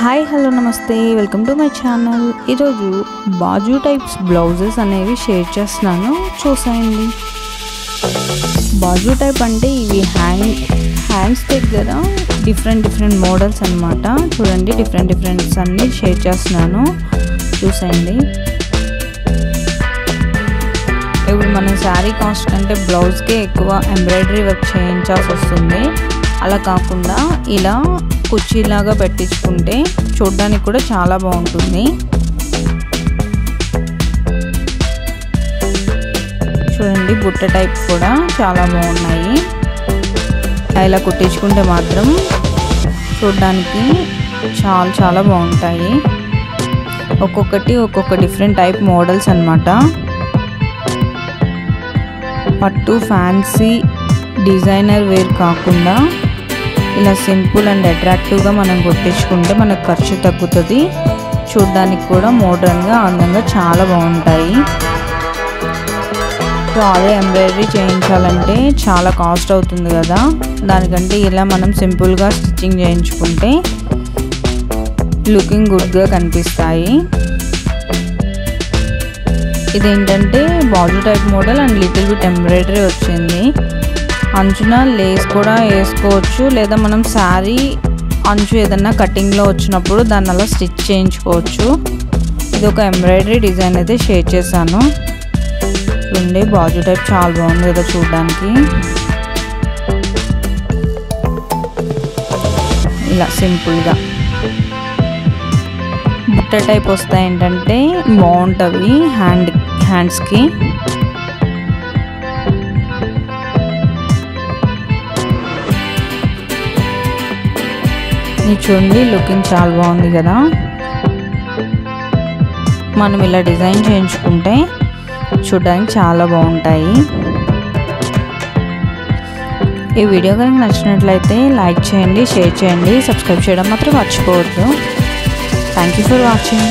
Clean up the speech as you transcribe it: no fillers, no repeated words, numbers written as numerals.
Hi hello నమస్తే welcome to my channel. ఈరోజు బాజు types blouses అనేవి షేర్ చేస్తున్నాను, చూసేయండి. బాజు టైప్ అంటే ఇవి హ్యాండ్స్ దగ్గర డిఫరెంట్ మోడల్స్ అన్నమాట. చూడండి, డిఫరెంట్స్ అన్నీ షేర్ చేస్తున్నాను, చూసేయండి. ఇప్పుడు మనం శారీ కాస్ట్ కంటే బ్లౌజ్కే ఎక్కువ ఎంబ్రాయిడరీ వర్క్ చేయించాల్సి వస్తుంది. అలా కాకుండా ఇలా కుర్చీలాగా పెట్టించుకుంటే చూడడానికి కూడా చాలా బాగుంటుంది. చూడండి, బుట్ట టైప్ కూడా చాలా బాగున్నాయి. ఇలా కుట్టించుకుంటే మాత్రం చూడడానికి చాలా బాగుంటాయి. ఒక్కొక్కటి ఒక్కొక్క డిఫరెంట్ టైప్ మోడల్స్ అన్నమాట. పట్టు ఫ్యాన్సీ డిజైనర్ వేర్ కాకుండా ఇలా సింపుల్ అండ్ అట్రాక్టివ్గా మనం కుట్టించుకుంటే మనకు ఖర్చు తగ్గుతుంది. చూడడానికి కూడా మోడర్న్గా అందంగా చాలా బాగుంటాయి. సో అదే ఎంబ్రాయిడరీ చేయించాలంటే చాలా కాస్ట్ అవుతుంది కదా, దానికంటే ఇలా మనం సింపుల్గా స్టిచ్చింగ్ చేయించుకుంటే లుకింగ్ గుడ్గా కనిపిస్తాయి. ఇదేంటంటే బాజు type model and little bit embroidery వచ్చింది. అంచున లేస్ కూడా వేసుకోవచ్చు, లేదా మనం శారీ అంచు ఏదన్నా కటింగ్లో వచ్చినప్పుడు దాన్ని అలా స్టిచ్ చేయించుకోవచ్చు. ఇది ఒక ఎంబ్రాయిడరీ డిజైన్ అయితే షేర్ చేశాను. చూడండి, బాజు టైప్ చాలా బాగుంది కదా చూడడానికి. ఇలా సింపుల్గా బుట్ట టైప్ వస్తాయి. ఏంటంటే బాగుంటుంది హ్యాండ్స్కి. చూడండి, లుకింగ్ చాలా బాగుంది కదా. మనం ఇలా డిజైన్ చేయించుకుంటే చూడడానికి చాలా బాగుంటాయి. ఈ వీడియో కనుక నచ్చినట్లయితే లైక్ చేయండి, షేర్ చేయండి, సబ్స్క్రైబ్ చేయడం మాత్రం మర్చిపోవద్దు. Thank you for watching.